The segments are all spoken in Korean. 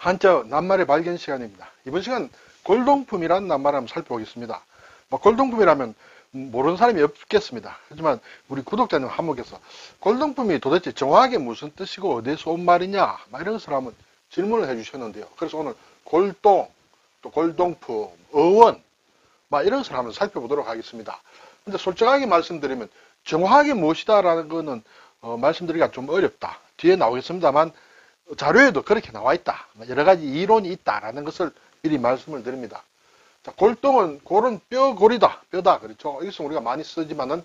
한자 낱말의 발견 시간입니다. 이번 시간 골동품이라는 낱말을 한번 살펴보겠습니다. 골동품이라면 모르는 사람이 없겠습니다. 하지만 우리 구독자님 한목에서 골동품이 도대체 정확하게 무슨 뜻이고 어디에서 온 말이냐 이런 것을 한번 질문을 해주셨는데요. 그래서 오늘 골동, 또 골동품, 어원 이런 것을 한번 살펴보도록 하겠습니다. 근데 솔직하게 말씀드리면 정확하게 무엇이다라는 거는 말씀드리기가 좀 어렵다. 뒤에 나오겠습니다만 자료에도 그렇게 나와 있다. 여러 가지 이론이 있다라는 것을 미리 말씀을 드립니다. 자, 골동은 골은 뼈골이다. 뼈다. 그렇죠. 이것은 우리가 많이 쓰지만은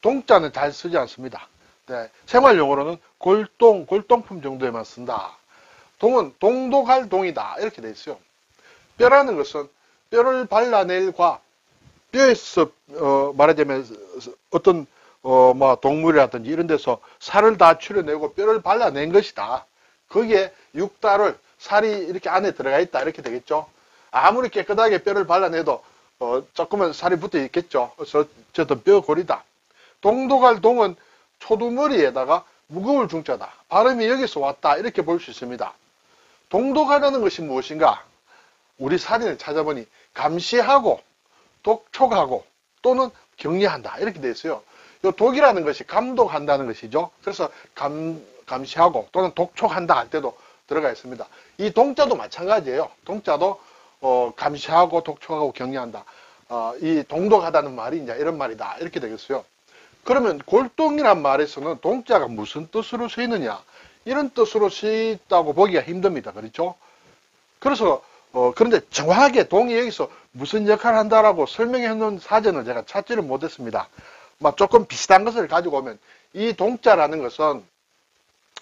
동자는 잘 쓰지 않습니다. 네, 생활 용어로는 골동, 골동품 정도에만 쓴다. 동은 동독할 동이다. 이렇게 돼 있어요. 뼈라는 것은 뼈를 발라낼 과 뼈에서 말하자면 어떤 동물이라든지 이런 데서 살을 다 추려내고 뼈를 발라낸 것이다. 거기에 육달을 살이 이렇게 안에 들어가 있다. 이렇게 되겠죠. 아무리 깨끗하게 뼈를 발라내도 조금은 살이 붙어 있겠죠. 그래서 어쨌든 뼈골이다. 동독할 동은 초두머리에다가 무거울 중자다. 발음이 여기서 왔다. 이렇게 볼 수 있습니다. 동독하라는 것이 무엇인가? 우리 사전을 찾아보니 감시하고 독촉하고 또는 격리한다. 이렇게 되어 있어요. 이 독이라는 것이 감독한다는 것이죠. 그래서 감시하고 또는 독촉한다 할 때도 들어가 있습니다. 이 동자도 마찬가지예요. 동자도 감시하고 독촉하고 격리한다. 이 동독하다는 말이 이제 이런 말이다. 이렇게 되겠어요. 그러면 골동이란 말에서는 동자가 무슨 뜻으로 쓰이느냐? 이런 뜻으로 쓰였다고 보기가 힘듭니다. 그렇죠? 그래서 그런데 정확하게 동이 여기서 무슨 역할을 한다라고 설명해 놓은 사전을 제가 찾지를 못했습니다. 조금 비슷한 것을 가지고 오면 이 동자라는 것은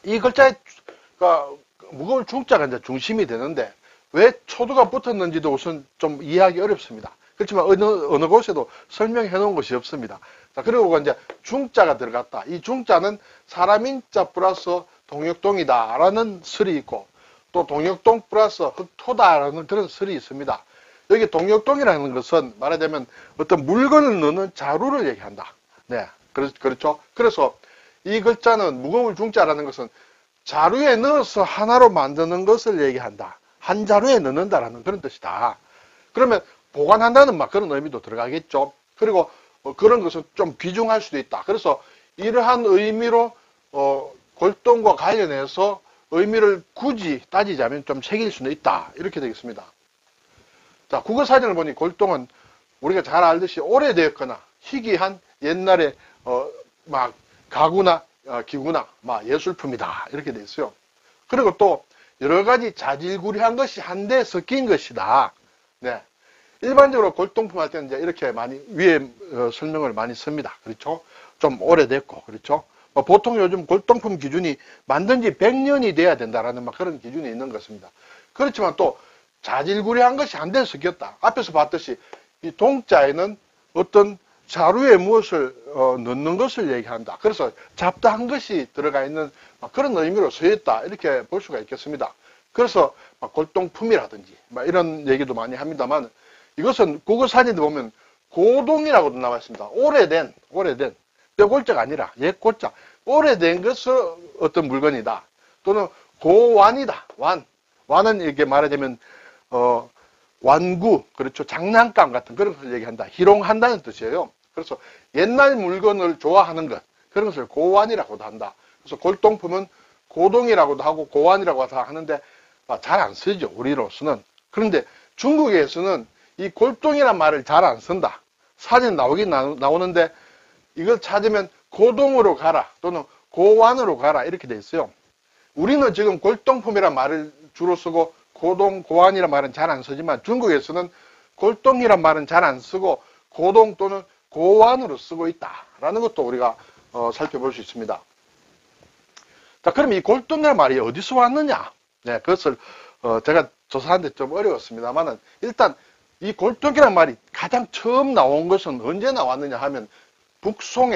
이 글자의 무거울 중자가 이제 중심이 되는데 왜 초두가 붙었는지도 우선 좀 이해하기 어렵습니다. 그렇지만 어느 곳에도 설명해 놓은 것이 없습니다. 자, 그리고 이제 중자가 들어갔다. 이 중자는 사람인자 플러스 동역동이다 라는 설이 있고 또 동역동 플러스 흑토다라는 그런 설이 있습니다. 여기 동역동이라는 것은 말하자면 어떤 물건을 넣는 자루를 얘기한다. 네, 그렇죠. 그래서 이 글자는 무거울 중자라는 것은 자루에 넣어서 하나로 만드는 것을 얘기한다. 한 자루에 넣는다라는 그런 뜻이다. 그러면 보관한다는 그런 의미도 들어가겠죠. 그리고 그런 것은 좀 귀중할 수도 있다. 그래서 이러한 의미로 골동과 관련해서 의미를 굳이 따지자면 좀 새길 수는 있다. 이렇게 되겠습니다. 자, 국어사전을 보니 골동은 우리가 잘 알듯이 오래되었거나 희귀한 옛날에 가구나 기구나 예술품이다. 이렇게 돼 있어요. 그리고 또 여러 가지 자질구레한 것이 한데 섞인 것이다. 네. 일반적으로 골동품 할 때는 이제 이렇게 많이 위에 설명을 많이 씁니다. 그렇죠? 좀 오래됐고, 그렇죠? 보통 요즘 골동품 기준이 만든 지 100년이 돼야 된다라는 그런 기준이 있는 것입니다. 그렇지만 또 자질구레한 것이 한데 섞였다. 앞에서 봤듯이 이 동자에는 어떤 자루에 무엇을 넣는 것을 얘기한다. 그래서 잡다한 것이 들어가 있는 그런 의미로 쓰였다. 이렇게 볼 수가 있겠습니다. 그래서 골동품이라든지 이런 얘기도 많이 합니다만 이것은 국어사전에 보면 고동이라고도 나와 있습니다. 오래된 뼈골자가 아니라 옛골자 오래된 것을 어떤 물건이다. 또는 고완이다. 완은 이렇게 말하자면 완구, 그렇죠. 장난감 같은 그런 것을 얘기한다. 희롱한다는 뜻이에요. 그래서 옛날 물건을 좋아하는 것, 그런 것을 고완이라고도 한다. 그래서 골동품은 고동이라고도 하고 고완이라고도 하는데 잘 안 쓰죠. 우리로서는. 그런데 중국에서는 이 골동이란 말을 잘 안 쓴다. 사진 나오긴 나오는데 이걸 찾으면 고동으로 가라 또는 고완으로 가라 이렇게 돼 있어요. 우리는 지금 골동품이란 말을 주로 쓰고 고동, 고완이란 말은 잘 안 쓰지만 중국에서는 골동이란 말은 잘 안 쓰고 고동 또는 고완으로 쓰고 있다라는 것도 우리가 살펴볼 수 있습니다. 자, 그럼 이 골동이란 말이 어디서 왔느냐? 네, 그것을 제가 조사하는데 좀 어려웠습니다만은 일단 이 골동이란 말이 가장 처음 나온 것은 언제 나왔느냐 하면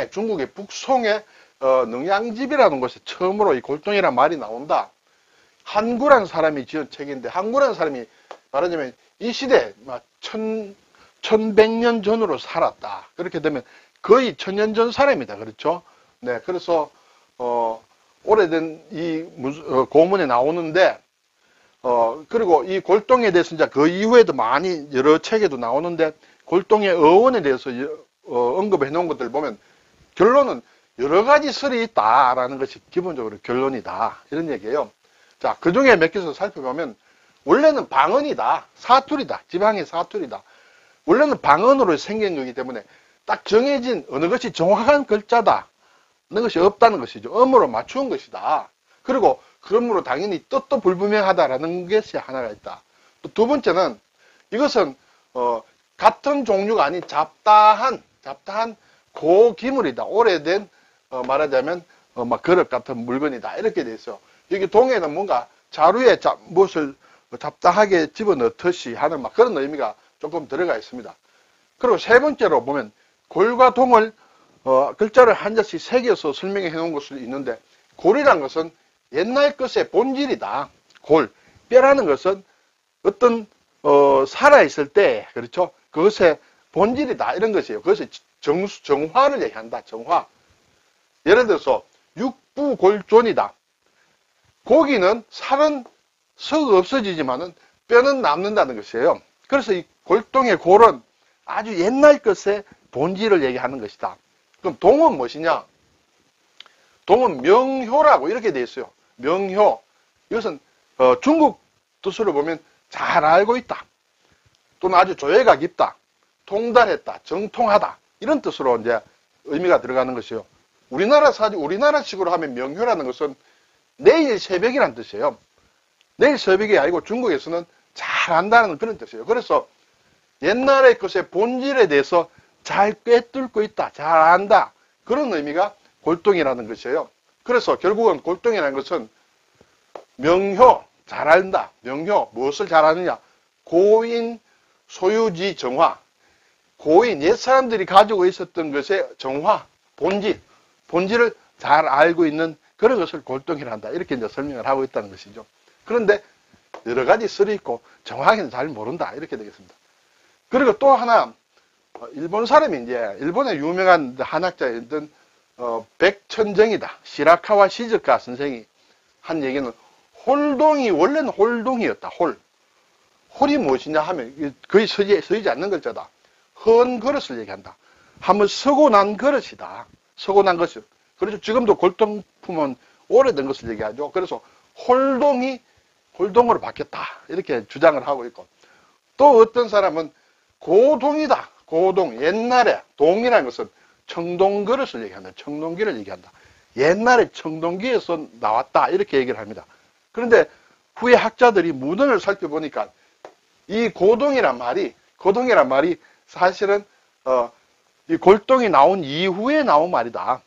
중국의 북송의 능양집이라는 곳에 처음으로 이 골동이란 말이 나온다. 한구라는 사람이 지은 책인데 한구라는 사람이 말하자면 이 시대 1100년 전으로 살았다. 그렇게 되면 거의 1000년 전 사람이다. 그렇죠? 네, 그래서 오래된 이 고문에 나오는데 그리고 이 골동에 대해서 이제 그 이후에도 많이 여러 책에도 나오는데, 골동의 어원에 대해서 언급해 놓은 것들 보면 결론은 여러 가지 설이 있다라는 것이 기본적으로 결론이다, 이런 얘기예요. 자, 그 중에 몇 개서 살펴보면, 원래는 방언이다, 사투리다, 지방의 사투리다. 원래는 방언으로 생긴 거기 때문에 딱 정해진 어느 것이 정확한 글자다, 어느 것이 없다는 것이죠. 음으로 맞추는 것이다. 그리고 그러므로 당연히 뜻도 불분명하다라는 것이 하나가 있다. 또 두 번째는 이것은 같은 종류가 아닌 잡다한 고기물이다. 오래된 말하자면 막 그릇 같은 물건이다, 이렇게 돼 있어요. 여기 동에는 뭔가 자루에 무엇을 잡다하게 집어넣듯이 하는 막 그런 의미가 조금 들어가 있습니다. 그리고 세 번째로 보면 골과 동을 글자를 한 자씩 새겨서 설명해 놓은 것이 있는데, 골이란 것은 옛날 것의 본질이다. 골, 뼈라는 것은 어떤 살아있을 때, 그렇죠, 그것의 본질이다, 이런 것이에요. 그것이 정화를 얘기한다. 정화. 예를 들어서 육부골존이다. 고기는 살은 썩 없어지지만은 뼈는 남는다는 것이에요. 그래서 이 골동의 골은 아주 옛날 것의 본질을 얘기하는 것이다. 그럼 동은 무엇이냐? 동은 명효라고 이렇게 되어 있어요. 명효. 이것은 중국 뜻으로 보면 잘 알고 있다, 또는 아주 조예가 깊다, 통달했다, 정통하다, 이런 뜻으로 이제 의미가 들어가는 것이요. 우리나라식으로 하면 명효라는 것은 내일 새벽이라는 뜻이에요. 내일 새벽이 아니고 중국에서는 잘 안다는 그런 뜻이에요. 그래서 옛날의 것의 본질에 대해서 잘 꿰뚫고 있다, 잘 안다, 그런 의미가 골동이라는 것이에요. 그래서 결국은 골동이라는 것은 명효, 잘 안다. 명효, 무엇을 잘 아느냐? 고인 소유지 정화. 고인, 옛 사람들이 가지고 있었던 것의 정화, 본질을 잘 알고 있는 그런 것을 골동이라 한다, 이렇게 이제 설명을 하고 있다는 것이죠. 그런데 여러 가지 설이 있고 정확히는 잘 모른다, 이렇게 되겠습니다. 그리고 또 하나, 일본 사람이 이제 일본의 유명한 한학자였던 백천정이다, 시라카와 시즈카 선생이 한 얘기는, 홀동이 원래는 홀동이었다. 홀이 무엇이냐 하면 거의 서이지 않는 글자다. 헌 그릇을 얘기한다. 한번 서고 난 그릇이다. 서고 난 것을. 그래서 지금도 골동품은 오래된 것을 얘기하죠. 그래서 홀동이 골동으로 바뀌었다, 이렇게 주장을 하고 있고, 또 어떤 사람은 고동이다. 고동. 옛날에 동이라는 것은 청동 그릇을 얘기한다. 청동기를 얘기한다. 옛날에 청동기에서 나왔다, 이렇게 얘기를 합니다. 그런데 후에 학자들이 문헌을 살펴보니까 이 고동이란 말이 사실은 이 골동이 나온 이후에 나온 말이다.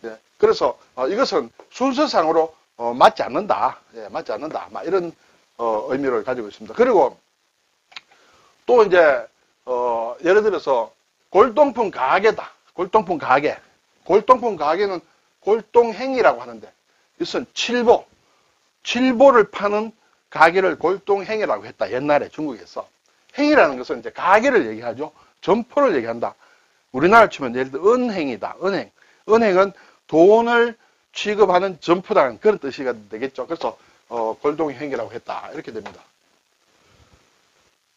예, 그래서 이것은 순서상으로 맞지 않는다. 예, 맞지 않는다. 막 이런 의미를 가지고 있습니다. 그리고 또 이제 예를 들어서 골동품 가게다. 골동품 가게. 골동품 가게는 골동행이라고 하는데, 이것은 칠보를 파는 가게를 골동행이라고 했다, 옛날에 중국에서. 행이라는 것은 이제 가게를 얘기하죠. 점포를 얘기한다. 우리나라 치면 예를 들어 은행이다. 은행은 돈을 취급하는 점포다, 그런 뜻이 되겠죠. 그래서 골동행이라고 했다, 이렇게 됩니다.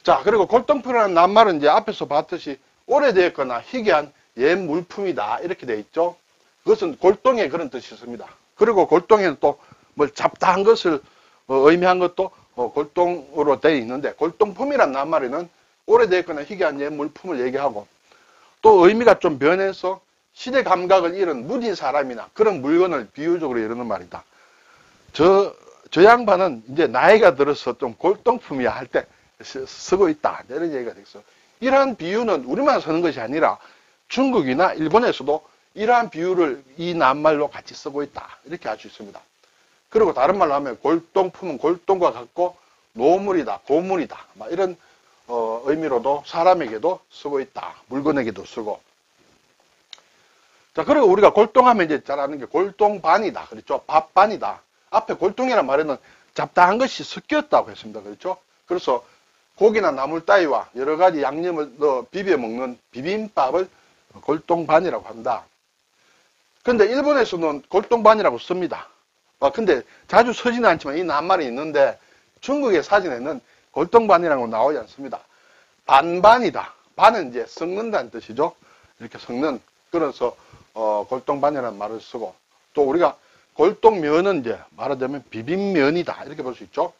자, 그리고 골동품이라는 낱말은 이제 앞에서 봤듯이 오래되었거나 희귀한 옛 물품이다, 이렇게 되어 있죠. 그것은 골동에 그런 뜻이 있습니다. 그리고 골동에는 또 뭘 잡다한 것을 의미한 것도 골동으로 되어 있는데, 골동품이란 낱말에는 오래되었거나 희귀한 옛 물품을 얘기하고, 또 의미가 좀 변해서 시대 감각을 잃은 무딘 사람이나 그런 물건을 비유적으로 이르는 말이다. 저 양반은 이제 나이가 들어서 좀 골동품이야 할 때 쓰고 있다, 이런 얘기가 됐어요. 이러한 비유는 우리만 쓰는 것이 아니라 중국이나 일본에서도 이러한 비유를 이 낱말로 같이 쓰고 있다, 이렇게 알 수 있습니다. 그리고 다른 말로 하면 골동품은 골동과 같고 노물이다, 고물이다, 막 이런 의미로도 사람에게도 쓰고 있다, 물건에게도 쓰고. 자, 그리고 우리가 골동하면 이제 잘 아는 게 골동반이다, 그렇죠? 밥반이다. 앞에 골동이라는 말에는 잡다한 것이 섞였다고 했습니다, 그렇죠? 그래서 고기나 나물 따위와 여러 가지 양념을 넣어 비벼 먹는 비빔밥을 골동반이라고 한다. 근데 일본에서는 골동반이라고 씁니다. 근데 자주 쓰지는 않지만 이 낱말이 있는데, 중국의 사진에는 골동반이라고 나오지 않습니다. 반반이다. 반은 이제 섞는다는 뜻이죠. 이렇게 섞는. 그래서 골동반이라는 말을 쓰고, 또 우리가 골동면은 이제 말하자면 비빔면이다. 이렇게 볼 수 있죠.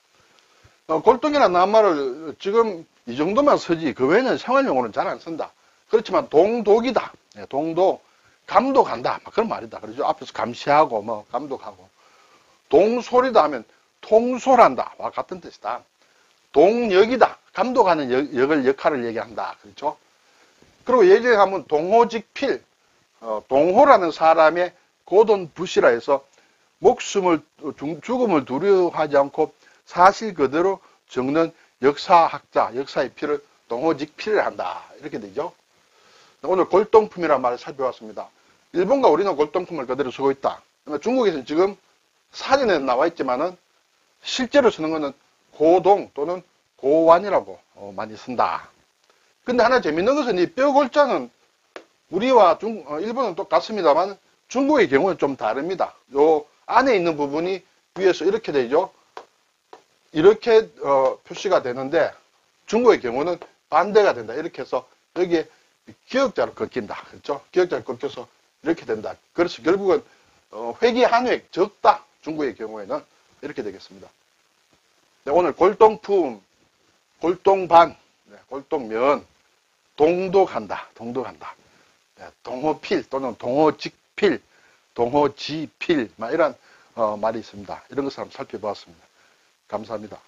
골동이라는 낱말을 지금 이 정도만 쓰지 그 외에는 생활용어는 잘 안 쓴다. 그렇지만 동독이다. 예, 동독, 감독한다. 막 그런 말이다. 그러죠. 앞에서 감시하고 뭐 감독하고. 동솔이다 하면 통솔한다. 와 같은 뜻이다. 동역이다. 감독하는 역할을 얘기한다. 그렇죠. 그리고 예전에 하면 동호직필. 동호라는 사람의 고돈부시라 해서 죽음을 두려워하지 않고 사실 그대로 적는 역사학자, 역사의 필을 동호직필을 한다. 이렇게 되죠. 오늘 골동품이라는 말을 살펴봤습니다. 일본과 우리는 골동품을 그대로 쓰고 있다. 중국에서는 지금 사진에 나와 있지만은 실제로 쓰는 것은 고동 또는 고완이라고 많이 쓴다. 근데 하나 재밌는 것은 이 뼈골자는 우리와 일본은 똑같습니다만 중국의 경우는 좀 다릅니다. 요 안에 있는 부분이 위에서 이렇게 되죠. 이렇게 표시가 되는데 중국의 경우는 반대가 된다. 이렇게 해서 여기에 기역자로 꺾인다. 그렇죠? 기역자로 꺾여서 이렇게 된다. 그래서 결국은 획이 한 획 적다. 중국의 경우에는 이렇게 되겠습니다. 네, 오늘 골동품, 골동반, 네, 골동면, 동독한다. 동독한다. 네, 동호필 또는 동호직필, 동호지필 이런 말이 있습니다. 이런 것을 한번 살펴보았습니다. 감사합니다.